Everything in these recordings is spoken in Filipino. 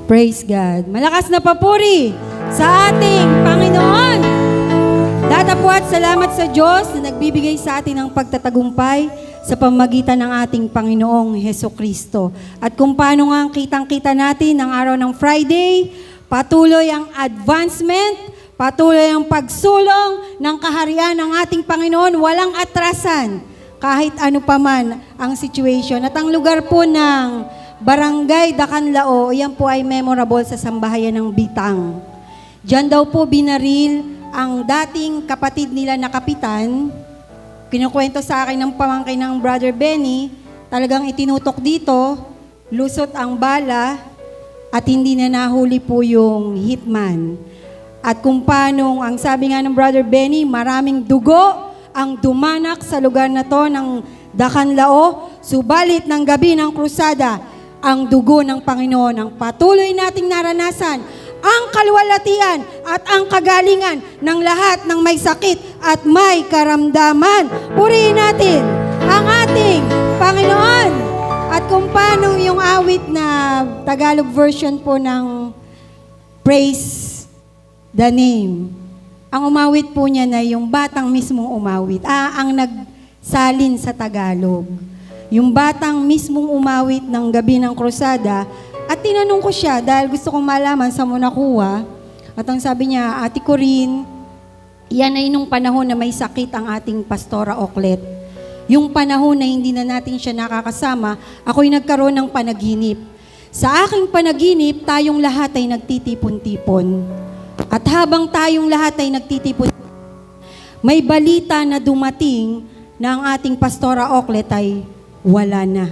Praise God. Malakas na papuri sa ating Panginoon. Datapwat salamat sa Diyos na nagbibigay sa atin ng pagtatagumpay sa pamagitan ng ating Panginoong Hesukristo. At kung paano nga kitang-kita natin ng araw ng Friday, patuloy ang advancement, patuloy ang pagsulong ng kaharian ng ating Panginoon, walang atrasan kahit ano pa man ang situation. At ang lugar po ng Barangay Dacanlao, yan po ay memorable sa sambahayan ng Bitang. Diyan daw po binaril ang dating kapatid nila na kapitan. Kinukwento sa akin ng pamangkin ng Brother Benny, talagang itinutok dito, lusot ang bala at hindi na nahuli po yung hitman. At kung paano, ang sabi nga ng Brother Benny, maraming dugo ang dumanak sa lugar na to ng Dacanlao, subalit ng gabi ng krusada, ang dugo ng Panginoon ang patuloy nating naranasan, ang kaluwalhatian at ang kagalingan ng lahat ng may sakit at may karamdaman. Purihin natin ang ating Panginoon. At kung paano yung awit na Tagalog version po ng Praise the Name. Ang umawit po niya na yung batang mismong umawit. Ang nagsalin sa Tagalog. Yung batang mismong umawit ng gabi ng krusada, at tinanong ko siya dahil gusto kong malaman sa mo nakuha. At ang sabi niya, Ate Corinne, yan ay nung panahon na may sakit ang ating Pastora Oklet. Yung panahon na hindi na natin siya nakakasama, ako'y nagkaroon ng panaginip. Sa aking panaginip, tayong lahat ay nagtitipon-tipon. At habang tayong lahat ay nagtitipon, may balita na dumating na ang ating Pastora Oklet ay wala na.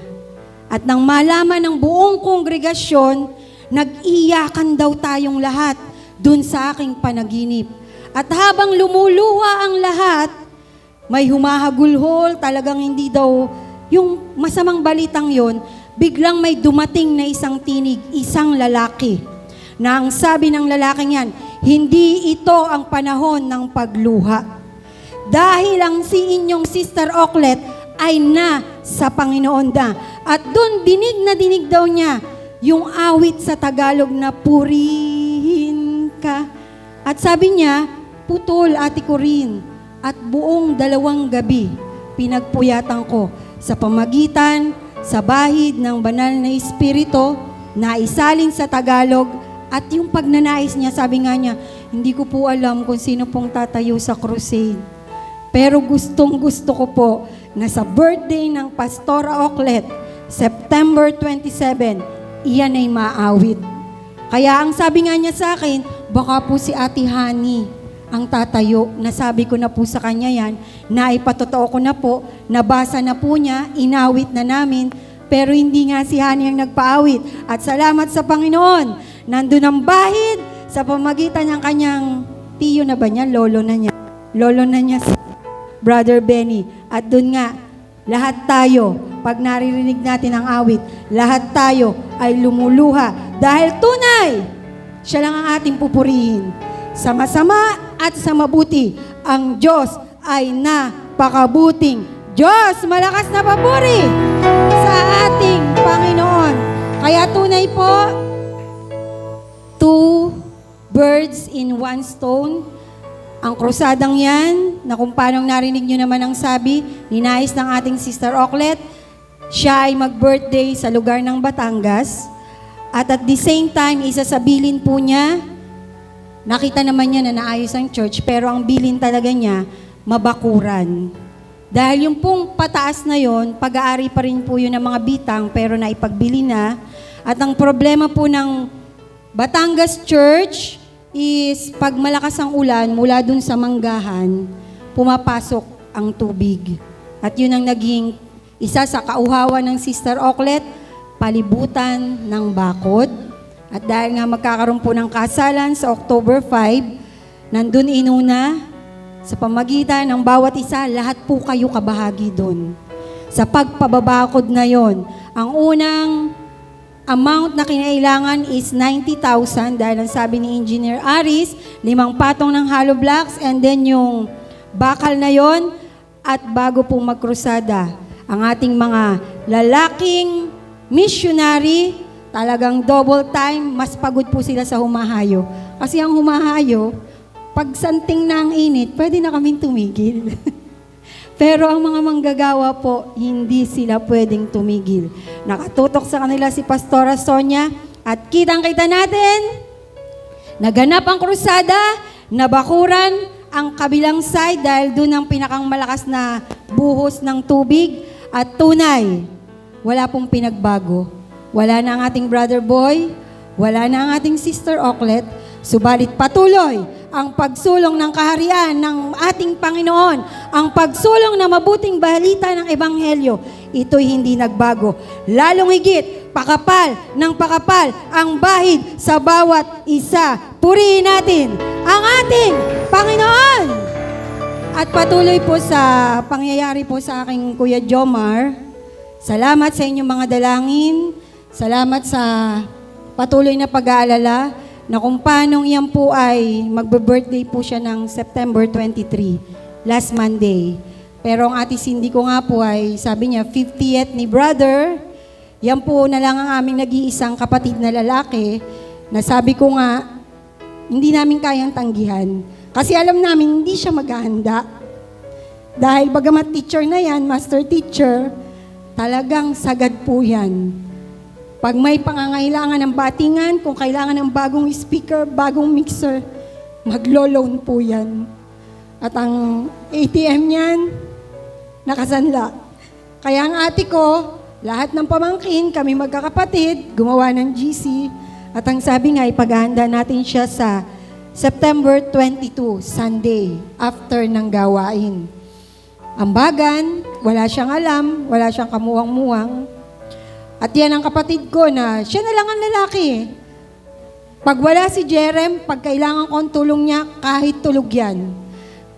At nang malaman ng buong kongregasyon, nag-iyakan daw tayong lahat dun sa aking panaginip. At habang lumuluha ang lahat, may humahagulhol, talagang hindi daw yung masamang balitang yon, biglang may dumating na isang tinig, isang lalaki, na ang sabi ng lalaking yan, hindi ito ang panahon ng pagluha. Dahil ang si inyong Sister Oklet ay na sa Panginoon na. At doon dinig na dinig daw niya yung awit sa Tagalog na purihin ka. At sabi niya, putol Ate Corinne, at buong 2 gabi pinagpuyatan ko sa pamagitan, sa bahid ng banal na Espiritu na isalin sa Tagalog. At yung pagnanais niya, sabi nga niya, hindi ko po alam kung sino pong tatayo sa crusade. Pero gustong gusto ko po na sa birthday ng Pastora Oklet, September 27, iyan ay maawit. Kaya ang sabi nga niya sa akin, baka po si Ate Hani ang tatayo. Nasabi ko na po sa kanya yan, na ipatotoo ko na po, nabasa na po niya, inawit na namin, pero hindi nga si Hani ang nagpaawit. At salamat sa Panginoon, nandun ang bahid sa pamagitan ng kanyang tiyo na ba niya, lolo na niya si Brother Benny. At dun nga, lahat tayo, pag naririnig natin ang awit, lahat tayo ay lumuluha dahil tunay, siya lang ang ating pupurihin. Sa masama at sa mabuti, ang Diyos ay napakabuting Diyos. Malakas na papuri sa ating Panginoon. Kaya tunay po, 2 birds in 1 stone. Ang krusadang yan, na kung paano narinig nyo naman ang sabi, ninais ng ating Sister Oklet, siya ay mag-birthday sa lugar ng Batangas. At the same time, isasabilin po niya, nakita naman niya na naayos ang church, pero ang bilin talaga niya, mabakuran. Dahil yung pong pataas na yon, pag-aari pa rin po yun ng mga bitang, pero naipagbili na. At ang problema po ng Batangas Church, is pag malakas ang ulan, mula dun sa manggahan, pumapasok ang tubig. At yun ang naging isa sa kauhawan ng Sister Oklet, palibutan ng bakod. At dahil nga magkakaroon po ng kasalan sa October 5, nandun inuna, sa pamagitan ng bawat isa, lahat po kayo kabahagi dun. Sa pagpababakod na yon, ang unang amount na kinailangan is 90,000 dahil ang sabi ni Engineer Aris, 5 patong ng hollow blocks and then yung bakal na yon. At bago po magkrusada, ang ating mga lalaking missionary talagang double time, mas pagod po sila sa humahayo. Kasi ang humahayo, pag santing na ang init, pwede na kaming tumigil. Pero ang mga manggagawa po, hindi sila pwedeng tumigil. Nakatutok sa kanila si Pastora Sonia at kitang-kita natin, naganap ang krusada, nabakuran ang kabilang side dahil doon ang pinakang malakas na buhos ng tubig at tunay, wala pong pinagbago. Wala na ang ating brother boy, wala na ang ating sister Oklet, subalit patuloy ang pagsulong ng kaharian ng ating Panginoon, ang pagsulong ng mabuting balita ng Ebanghelyo, ito'y hindi nagbago. Lalong higit, pakapal ng pakapal ang bahid sa bawat isa. Purihin natin ang ating Panginoon! At patuloy po sa pangyayari po sa aking Kuya Jomar, salamat sa inyong mga dalangin, salamat sa patuloy na pag-aalala na kung paanong yan po ay magbe-birthday po siya ng September 23, last Monday. Pero ang ate Cindy ko nga po ay sabi niya, 50th ni brother, yan po na lang ang aming nag-iisang kapatid na lalaki na sabi ko nga, hindi namin kayang tanggihan. Kasi alam namin hindi siya maghahanda. Dahil bagamat teacher na yan, master teacher, talagang sagad po yan. Pag may pangangailangan ng batingan, kung kailangan ng bagong speaker, bagong mixer, maglo-loan po yan. At ang ATM niyan, nakasanla. Kaya ang ate ko, lahat ng pamangkin, kami magkakapatid, gumawa ng GC. At ang sabi nga, ipaghahanda natin siya sa September 22, Sunday, after ng gawain. Ambagan, wala siyang alam, wala siyang kamuwang-muwang. At yan ang kapatid ko na siya na lang ang lalaki. Pag wala si Jerem, pag kailangan kong tulong niya, kahit tulog yan.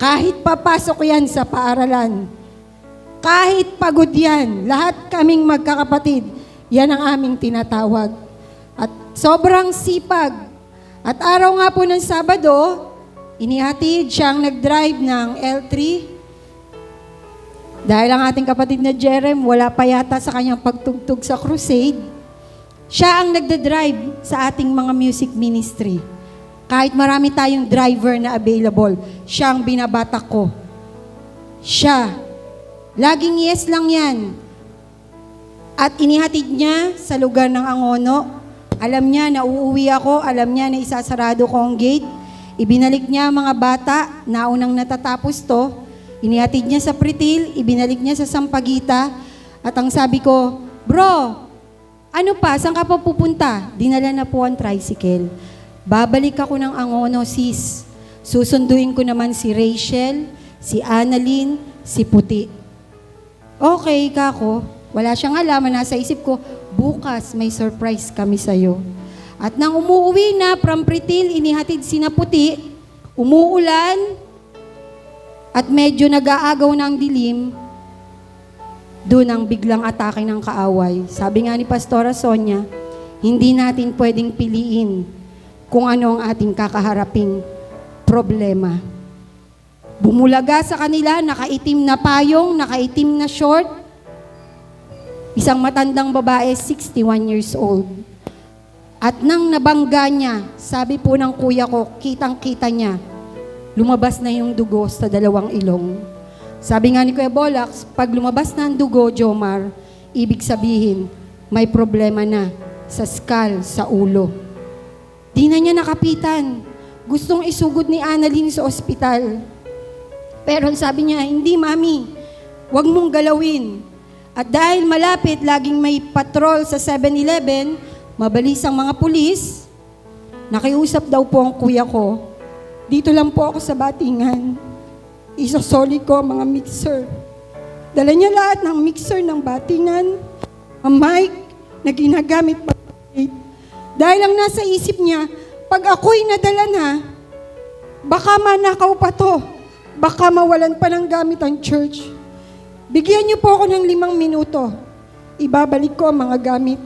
Kahit papasok yan sa paaralan. Kahit pagod yan. Lahat kaming magkakapatid. Yan ang aming tinatawag. At sobrang sipag. At araw nga po ng Sabado, inihatid siyang nag-drive ng L3. Dahil ang ating kapatid na Jerem, wala pa yata sa kanyang pagtugtog sa crusade, siya ang nagda-drive sa ating mga music ministry. Kahit marami tayong driver na available, siya ang binabatak ko. Siya. Laging yes lang yan. At inihatid niya sa lugar ng Angono. Alam niya na uuwi ako, alam niya na isasarado ko ang gate. Ibinalik niya mga bata, naunang natatapos to. Inihatid niya sa Pritil, ibinalik niya sa Sampaguita, at ang sabi ko, bro, ano pa, saan ka pa pupunta? Dinala na po ang tricycle. Babalik ako ng Angono, sis. Susunduin ko naman si Rachel, si Annalyn, si Puti. Okay, kako. Wala siyang alam, nasa isip ko, bukas may surprise kami sa'yo. At nang umuwi na from Pritil, inihatid si na Puti, umuulan, at medyo nag-aagaw ng dilim, doon ang biglang atake ng kaaway. Sabi nga ni Pastora Sonia, hindi natin pwedeng piliin kung ano ang ating kakaharaping problema. Bumulaga sa kanila, nakaitim na payong, nakaitim na short, isang matandang babae, 61 years old. At nang nabangga niya, sabi po ng kuya ko, kitang-kita niya, lumabas na yung dugo sa dalawang ilong. Sabi nga ni Kuya Bolax, pag lumabas na ang dugo, Jomar, ibig sabihin, may problema na sa skull, sa ulo. Di na niya nakapitan. Gustong isugod ni Annalyn sa ospital. Pero sabi niya, hindi mami, huwag mong galawin. At dahil malapit, laging may patrol sa 7-Eleven, mabalis ang mga pulis, nakiusap daw po ang kuya ko, dito lang po ako sa batingan. Isasoli ko ang mga mixer. Dala niya lahat ng mixer ng batingan, ang mic na ginagamit pag-update. Dahil ang nasa isip niya, pag ako'y nadala na, baka manakaw pa to. Baka mawalan pa ng gamit ang church. Bigyan niyo po ako ng 5 minuto. Ibabalik ko ang mga gamit.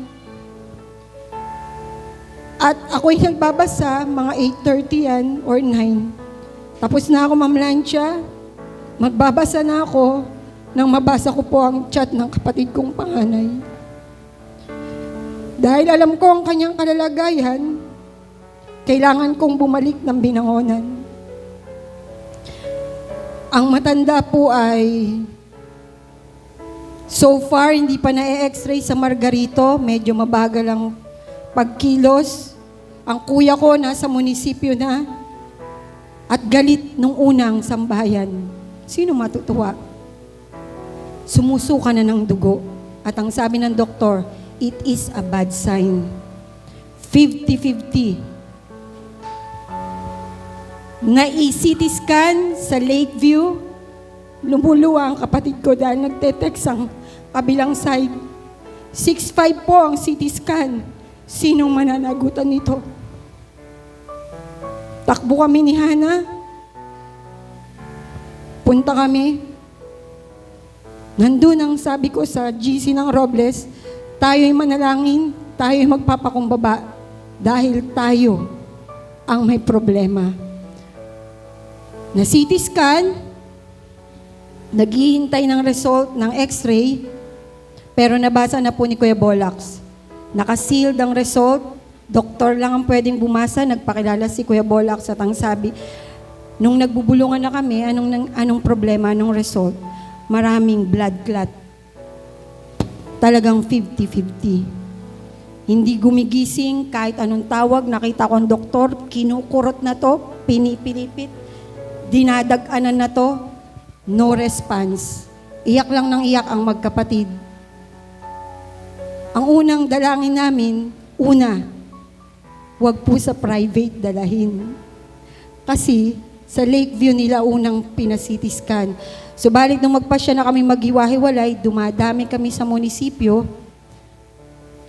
At ako'y nagbabasa, mga 8:30 yan or 9. Tapos na ako mamlansya, magbabasa na ako nang mabasa ko po ang chat ng kapatid kong panganay. Dahil alam ko ang kanyang kalalagayan, kailangan kong bumalik ng binangonan. Ang matanda po ay so far hindi pa na-x-ray sa Margarito, medyo mabagal ang pagkilos. Ang kuya ko nasa munisipyo na at galit nung unang sambahayan. Sino matutuwa? Sumusuka na ng dugo at ang sabi ng doktor, it is a bad sign. 50-50. Na-CT scan sa Lakeview, lumuluwa ang kapatid ko dahil nagte-text ang kabilang side. 6'5" po ang CT scan. Sinong mananagutan nito? Takbo kami ni Hana. Punta kami. Nandun ang sabi ko sa GC ng Robles, tayo'y manalangin, tayo'y magpapakumbaba dahil tayo ang may problema. Na CT scan, naghihintay ng result ng x-ray, pero nabasa na po ni Kuya Bolax. Nakasealed ang result, doktor lang ang pwedeng bumasa, nagpakilala si Kuya Bolax at ang sabi, nung nagbubulungan na kami, anong problema, anong result? Maraming blood clot. Talagang 50-50. Hindi gumigising, kahit anong tawag, nakita ko ang doktor, kinukurot na to, pinipilipit, dinadag-anan na to, no response. Iyak lang ng iyak ang magkapatid. Ang unang dalangin namin, huwag po sa private dalahin. Kasi sa Lakeview nila unang pinasiti scan. Subalit nung magpasya na kami maghiwa-hiwalay, dumadami kami sa munisipyo.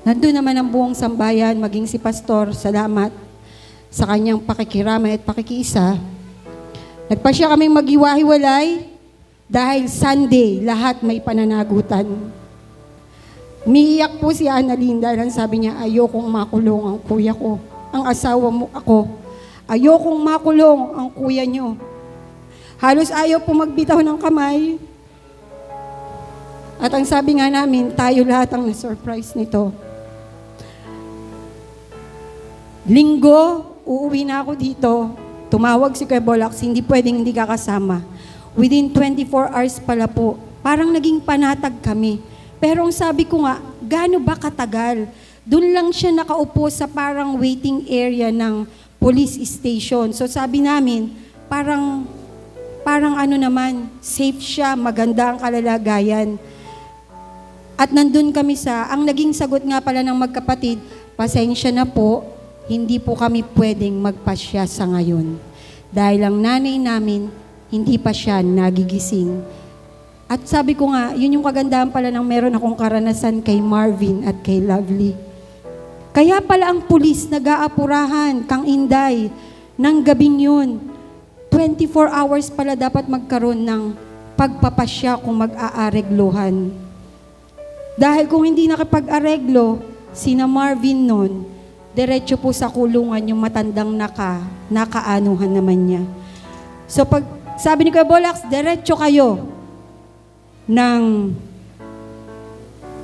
Nandun naman ang buong sambayan, maging si Pastor, salamat sa kanyang pakikiramay at pakikiisa. Nagpasya kaming maghiwa-hiwalay dahil Sunday, lahat may pananagutan. Umiiyak po si Annalyn dahil sabi niya, ayokong makulong ang kuya ko, ang asawa mo ako. Ayokong makulong ang kuya niyo. Halos ayaw po magbitaw ng kamay. At ang sabi nga namin, tayo lahat ang na-surprise nito. Linggo, uuwi na ako dito. Tumawag si Kuya Bolax, hindi pwedeng hindi kakasama. Within 24 hours pala po, parang naging panatag kami. Pero ang sabi ko nga, gaano ba katagal? Doon lang siya nakaupo sa parang waiting area ng police station. So sabi namin, parang ano naman, safe siya, maganda ang kalalagayan. At nandun kami ang naging sagot nga pala ng magkapatid, pasensya na po, hindi po kami pwedeng magpasya sa ngayon. Dahil ang nanay namin, hindi pa siya nagigising. At sabi ko nga, yun yung kagandahan pala ng meron akong karanasan kay Marvin at kay Lovely. Kaya pala ang pulis nag-aapurahan, Kang Inday, ng gabing yun. 24 hours pala dapat magkaroon ng pagpapasya kung mag-aareglohan. Dahil kung hindi nakipag-areglo, sina Marvin nun, diretso po sa kulungan yung matandang nakaanuhan naman niya. So pag sabi ni Kuya Bolax, diretso kayo ng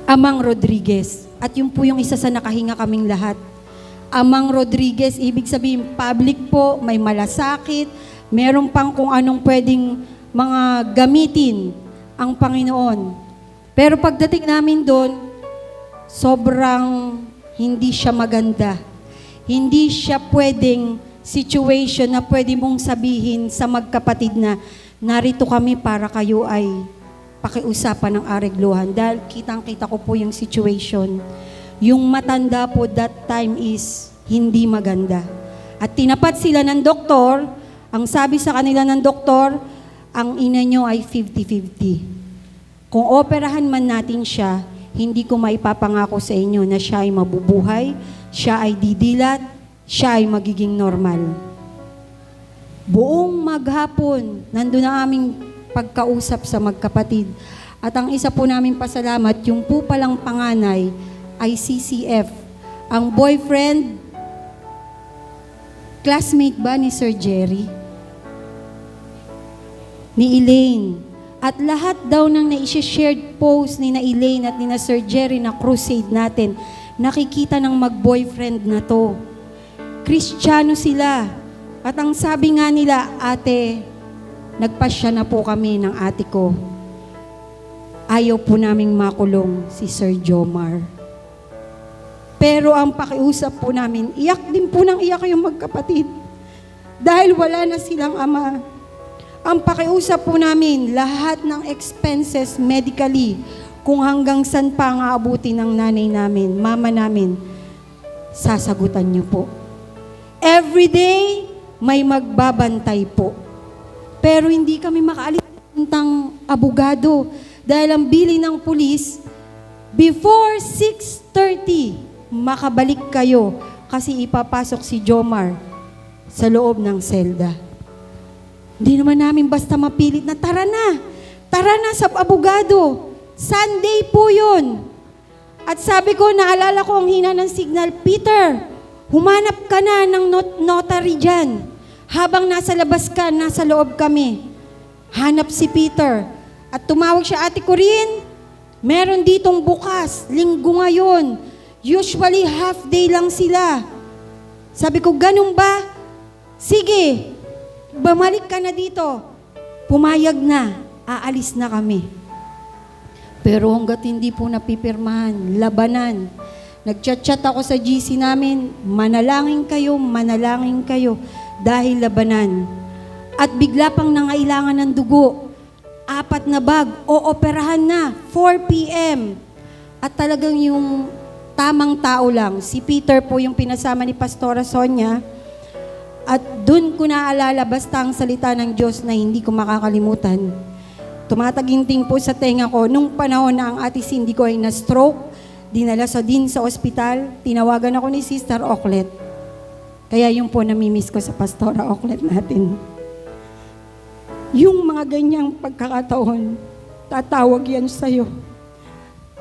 Amang Rodriguez. At yun po yung isa sa nakahinga kaming lahat. Amang Rodriguez, ibig sabihin public po, may malasakit, meron pang kung anong pwedeng mga gamitin ang Panginoon. Pero pagdating namin doon, sobrang hindi siya maganda. Hindi siya pwedeng situation na pwede mong sabihin sa magkapatid na narito kami para kayo ay pakiusapan ng aregluhan. Dahil kitang-kita ko po yung situation. Yung matanda po that time is hindi maganda. At tinapat sila ng doktor, ang sabi sa kanila ng doktor, ang ina nyo ay 50-50. Kung operahan man natin siya, hindi ko maipapangako sa inyo na siya ay mabubuhay, siya ay didilat, siya ay magiging normal. Buong maghapon, nandun ang aming pagkausap sa magkapatid. At ang isa po namin pasalamat, yung po palang panganay ay CCF. Ang boyfriend, classmate ba ni Sir Jerry? Ni Elaine. At lahat daw ng na-shared post ni na Elaine at ni na Sir Jerry na crusade natin, nakikita ng mag-boyfriend na to. Kristiyano sila. At ang sabi nga nila, ate, nagpasya na po kami ng ate ko. Ayaw po naming makulong si Sir Jomar. Pero ang pakiusap po namin, iyak din po ng iyak yung magkapatid. Dahil wala na silang ama. Ang pakiusap po namin, lahat ng expenses medically, kung hanggang saan pa ang aabuti ng nanay namin, mama namin, sasagutan niyo po. Every day, may magbabantay po. Pero hindi kami makaalis ng abogado dahil ang bili ng pulis, before 6:30, makabalik kayo kasi ipapasok si Jomar sa loob ng selda. Hindi naman namin basta mapilit na tara na sa abogado. Sunday po yun. At sabi ko, naalala ko ang hina ng signal, Peter, humanap ka na ng notary dyan. Habang nasa labas ka, nasa loob kami. Hanap si Peter. At tumawag siya, Ate Corinne, meron ditong bukas, linggo ngayon. Usually half day lang sila. Sabi ko, ganun ba? Sige, bumalik ka na dito. Pumayag na, aalis na kami. Pero hanggat hindi po napipirmahan, labanan. Nagchat-chat ako sa GC namin, manalangin kayo, dahil labanan. At bigla pang nangailangan ng dugo. 4 na bag, ooperahan na, 4 p.m. At talagang yung tamang tao lang, si Peter po yung pinasama ni Pastora Sonia. At dun ko naalala basta ang salita ng Diyos na hindi ko makakalimutan. Tumataginting po sa tenga ko, nung panahon na ang ate Cindy ko ay na-stroke, dinala din sa ospital, tinawagan ako ni Sister Oklet. Kaya yun po namimiss ko sa Pastora Oklet natin. Yung mga ganyang pagkakataon, tatawag yan sa'yo.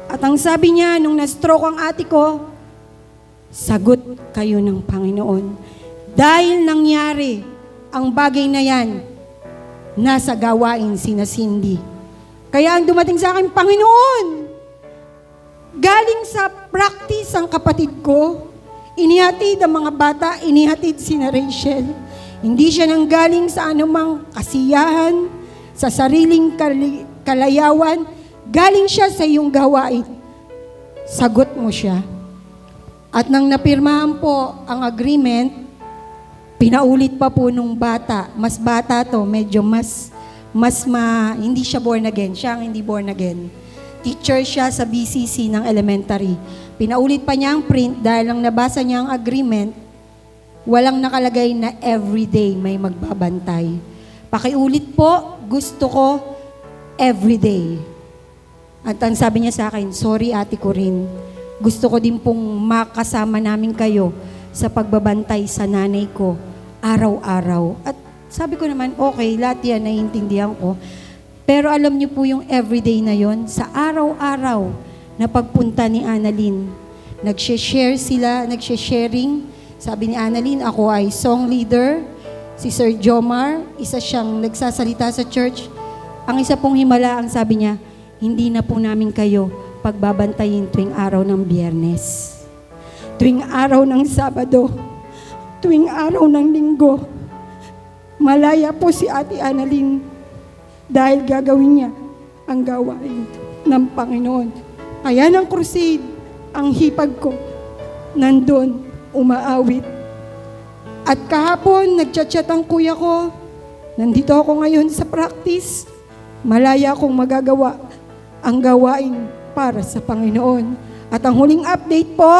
At ang sabi niya, nung na-stroke ang ate ko, sagot kayo ng Panginoon. Dahil nangyari ang bagay na yan, nasa gawain sina Cindy. Kaya ang dumating sa akin, Panginoon, galing sa practice ang kapatid ko, inihatid ang mga bata, inihatid sina Rachel. Hindi siya nanggaling sa anumang kasiyahan, sa sariling kalayawan, galing siya sa iyong gawain. Sagot mo siya. At nang napirmahan po ang agreement, pinaulit pa po nung bata. Mas bata to, medyo hindi siya born again. Siya ang hindi born again. Teacher siya sa BCC ng elementary. Pinaulit pa niya ang print dahil lang nabasa niya ang agreement, walang nakalagay na everyday may magbabantay. Pakiulit po, gusto ko everyday. At ang sabi niya sa akin, sorry Ate Corinne, gusto ko din pong makasama namin kayo sa pagbabantay sa nanay ko araw-araw. At sabi ko naman, okay, lahat yan naiintindihan ko. Pero alam niyo po yung everyday na yon, sa araw-araw na pagpunta ni Annalyn, nag-share sila, nag-sharing. Sabi ni Annalyn, ako ay song leader. Si Sir Jomar, isa siyang nagsasalita sa church. Ang isa pong himala, ang sabi niya, hindi na po namin kayo pagbabantayin tuwing araw ng Biyernes, tuwing araw ng Sabado, tuwing araw ng Linggo. Malaya po si Ate Annalyn dahil gagawin niya ang gawain ng Panginoon. Kaya ng crusade, ang hipag ko, nandun, umaawit. At kahapon, nagchat-chat ang kuya ko, nandito ako ngayon sa practice, malaya akong magagawa ang gawain para sa Panginoon. At ang huling update po,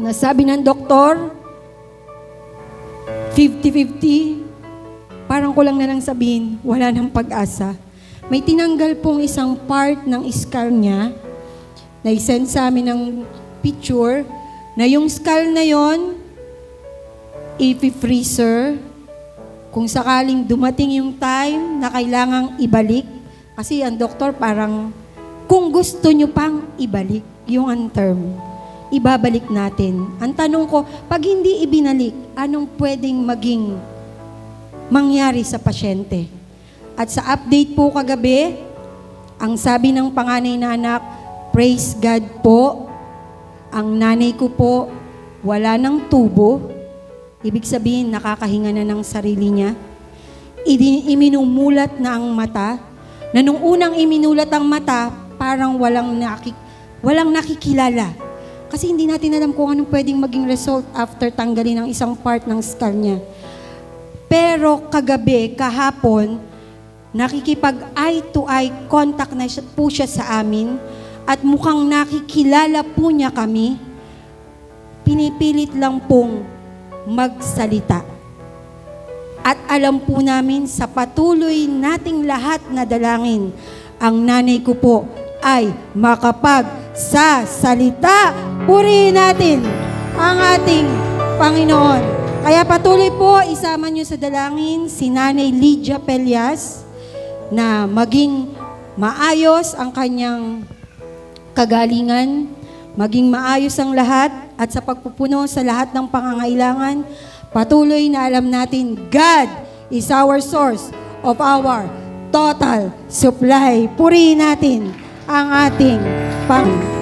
nasabi ng doktor, 50-50, parang kulang na lang sabihin, wala nang pag-asa. May tinanggal pong isang part ng skull niya, na isend sa amin ng picture, na yung skull na yon, i-freezer, kung sakaling dumating yung time na kailangang ibalik, kasi ang doktor parang, kung gusto nyo pang ibalik, yung ang term, ibabalik natin. Ang tanong ko, pag hindi ibinalik, anong pwedeng mangyari sa pasyente? At sa update po kagabi, ang sabi ng panganay na anak, praise God po, Ang nanay ko po, wala ng tubo. Ibig sabihin, nakakahinga na ng sarili niya. Iminumulat na ang mata, na nung unang iminulat ang mata, parang walang nakikilala. Kasi hindi natin alam kung anong pwedeng maging result after tanggalin ang isang part ng skull niya. Pero kahapon, nakikipag eye-to-eye contact na po siya sa amin at mukhang nakikilala po niya kami. Pinipilit lang pong magsalita. At alam po namin sa patuloy nating lahat na dalangin, ang nanay ko po ay makapagsasalita. Purihin natin ang ating Panginoon. Kaya patuloy po, isama niyo sa dalangin si Nanay Lydia Pelias na maging maayos ang kanyang kagalingan, maging maayos ang lahat at sa pagpupuno sa lahat ng pangangailangan, patuloy na alam natin, God is our source of our total supply. Purihin natin ang ating Panginoon.